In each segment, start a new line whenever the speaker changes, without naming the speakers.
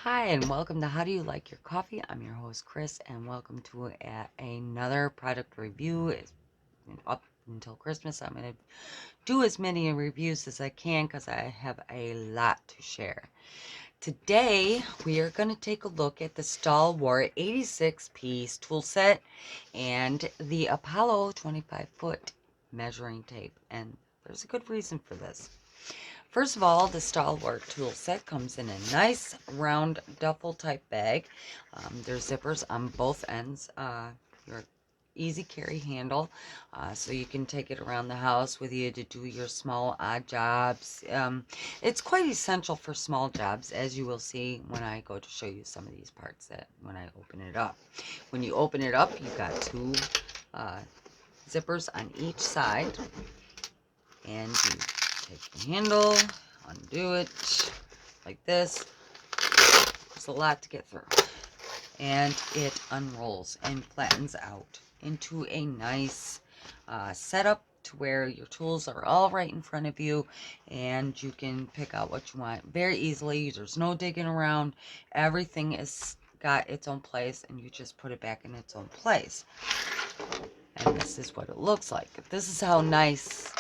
Hi, and welcome to How Do You Like Your Coffee? I'm your host, Chris, and welcome to another product review. Up until Christmas, I'm going to do as many reviews as I can because I have a lot to share. Today, we are going to take a look at the Stalwart 86-piece tool set and the Apollo 25-foot measuring tape, and there's a good reason for this. First of all, the Stalwart tool set comes in a nice round duffel type bag. There's zippers on both ends. Your easy carry handle, so you can take it around the house with you to do your small odd jobs. It's quite essential for small jobs, as you will see when I go to show you some of these parts when I open it up. When you open it up, you've got two zippers on each side, and you take the handle, undo it like this. There's a lot to get through, and it unrolls and flattens out into a nice setup to where your tools are all right in front of you, and you can pick out what you want very easily. There's no digging around. Everything is got its own place, and you just put it back in its own place. And this is what it looks like. This is how nice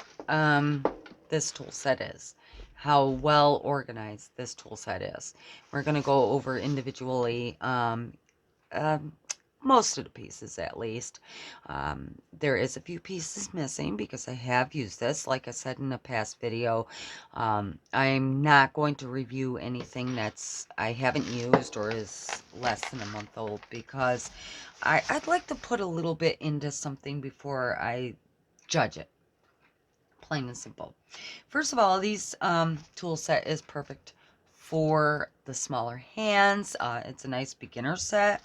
this tool set is, how well organized this tool set is. We're going to go over individually most of the pieces, at least. There is a few pieces missing because I have used this, like I said in a past video. I'm not going to review anything that's I haven't used or is less than a month old, because I'd like to put a little bit into something before I judge it. Plain and simple. First of all, these tool set is perfect for the smaller hands. It's a nice beginner set.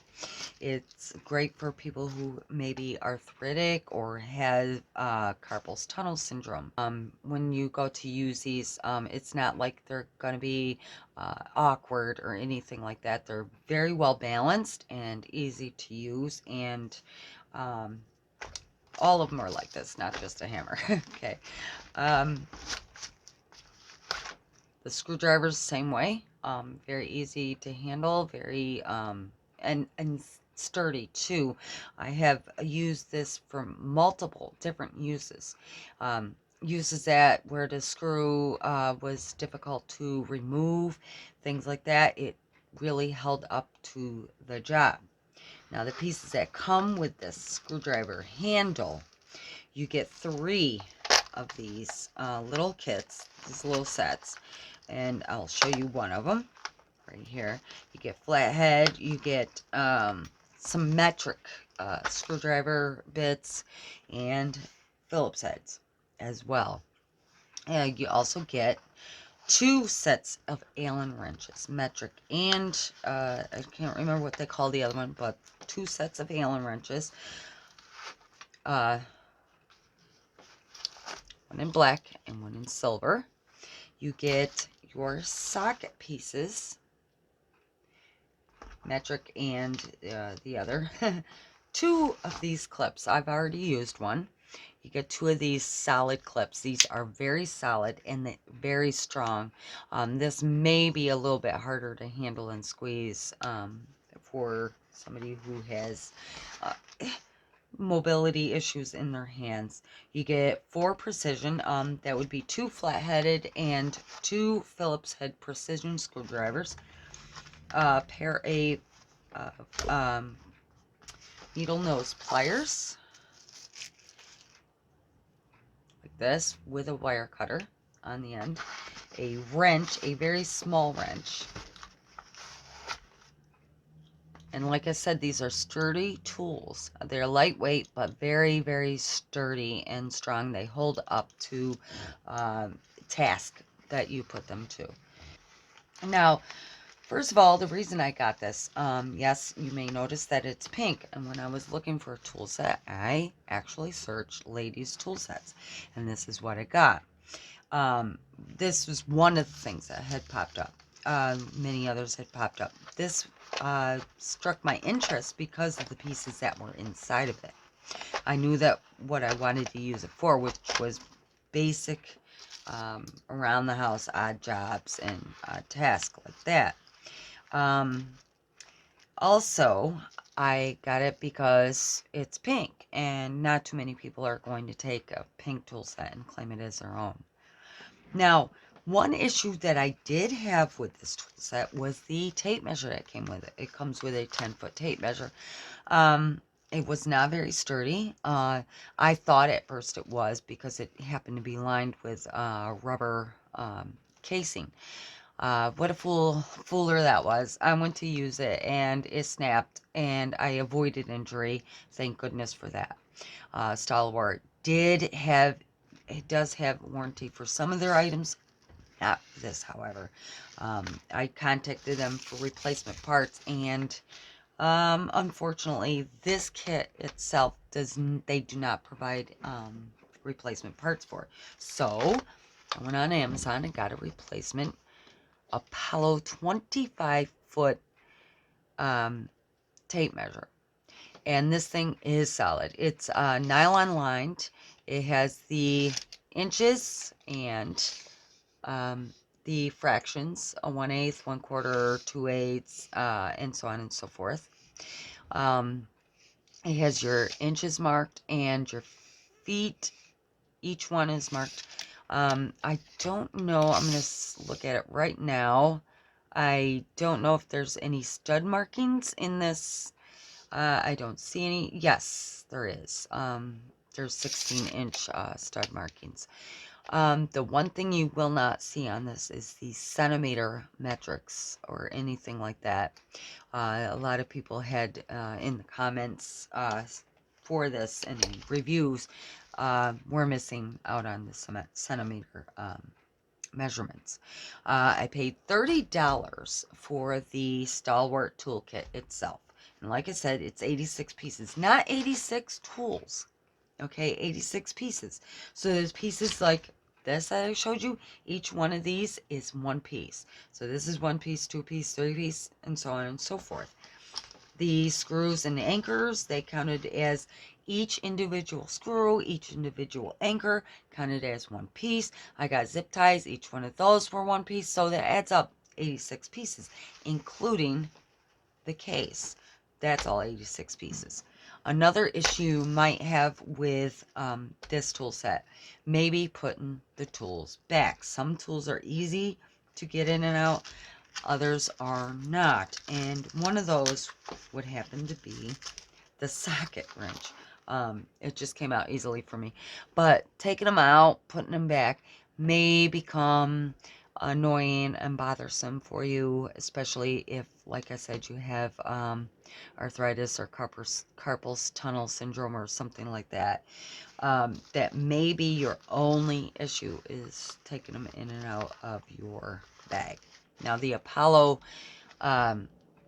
It's great for people who may be arthritic or have carpal tunnel syndrome. When you go to use these, it's not like they're going to be awkward or anything like that. They're very well balanced and easy to use, and all of them are like this, not just a hammer. Okay. The screwdriver's the same way. Very easy to handle, very and sturdy too. I have used this for multiple different uses. Uses that where the screw was difficult to remove, things like that. It really held up to the job. Now, the pieces that come with this screwdriver handle, you get 3 of these little kits, these little sets, and I'll show you one of them right here. You get flathead, you get some metric screwdriver bits, and Phillips heads as well. And you also get 2 sets of Allen wrenches, metric, and I can't remember what they call the other one, but 2 sets of Allen wrenches. One in black and one in silver. You get your socket pieces, metric and the other. 2 of these clips. I've already used one. You get 2 of these solid clips. These are very solid and very strong. This may be a little bit harder to handle and squeeze for somebody who has mobility issues in their hands. You get 4 precision. That would be 2 flat-headed and 2 Phillips head precision screwdrivers. Pair of needle nose pliers, like this, with a wire cutter on the end. A wrench, a very small wrench. And like I said, these are sturdy tools. They're lightweight, but very, very sturdy and strong. They hold up to task that you put them to. Now, first of all, the reason I got this, yes, you may notice that it's pink. And when I was looking for a tool set, I actually searched ladies' tool sets. And this is what I got. This was one of the things that had popped up. Many others had popped up. This struck my interest because of the pieces that were inside of it. I knew that what I wanted to use it for, which was basic around the house odd jobs and tasks like that. Also, I got it because it's pink, and not too many people are going to take a pink tool set and claim it as their own. Now, one issue that I did have with this tool set was the tape measure that came with it. It comes with a 10-foot tape measure. It was not very sturdy. I thought at first it was because it happened to be lined with rubber casing. What a fooler that was. I went to use it and it snapped and I avoided injury. Thank goodness for that. Stalwart does have warranty for some of their items. Not this, however. I contacted them for replacement parts, and unfortunately, this kit itself they do not provide replacement parts for. So I went on Amazon and got a replacement Apollo 25-foot tape measure. And this thing is solid. It's nylon lined. It has the inches and the fractions, a 1/8, 1/4, 2/8, and so on and so forth. It has your inches marked and your feet. Each one is marked. I don't know. I'm going to look at it right now. I don't know if there's any stud markings in this. I don't see any. Yes, there is. There's 16-inch stud markings. The one thing you will not see on this is the centimeter metrics or anything like that. A lot of people had in the comments for this and in reviews were missing out on the centimeter measurements. I paid $30 for the Stalwart toolkit itself. And like I said, it's 86 pieces, not 86 tools. Okay, 86 pieces. So there's pieces like this that I showed you. Each one of these is one piece. So this is one piece, two piece, three piece, and so on and so forth. The screws and anchors, they counted as each individual screw, each individual anchor counted as one piece. I got zip ties. Each one of those were one piece. So that adds up 86 pieces, including the case. That's all 86 pieces. Another issue you might have with this tool set, maybe putting the tools back. Some tools are easy to get in and out, others are not. And one of those would happen to be the socket wrench. It just came out easily for me. But taking them out, putting them back may become annoying and bothersome for you, especially if, like I said, you have arthritis or carpal tunnel syndrome or something like that. That may be your only issue is taking them in and out of your bag. Now, the Apollo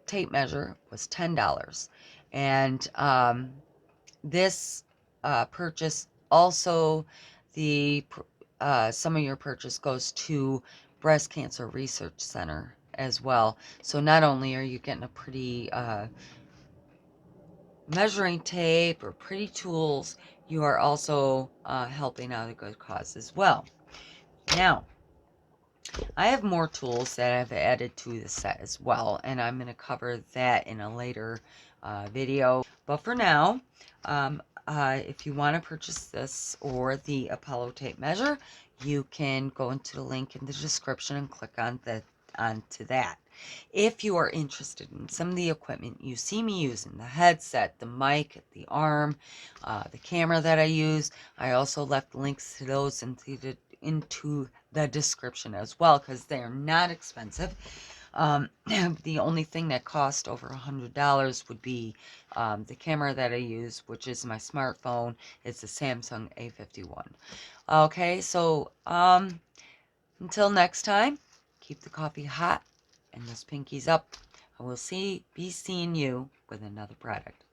tape measure was $10. And this purchase also, the some of your purchase goes to Breast Cancer Research Center as well. So not only are you getting a pretty measuring tape or pretty tools, you are also helping out a good cause as well. Now, I have more tools that I've added to the set as well, and I'm going to cover that in a later video. But for now, if you want to purchase this or the Apollo tape measure, you can go into the link in the description and click onto that. If you are interested in some of the equipment you see me using, the headset, the mic, the arm, the camera that I use, I also left links to those into the description as well, because they are not expensive. The only thing that cost over $100 would be the camera that I use, which is my smartphone. It's a Samsung A51. Okay, so until next time, keep the coffee hot and those pinkies up. I will be seeing you with another product.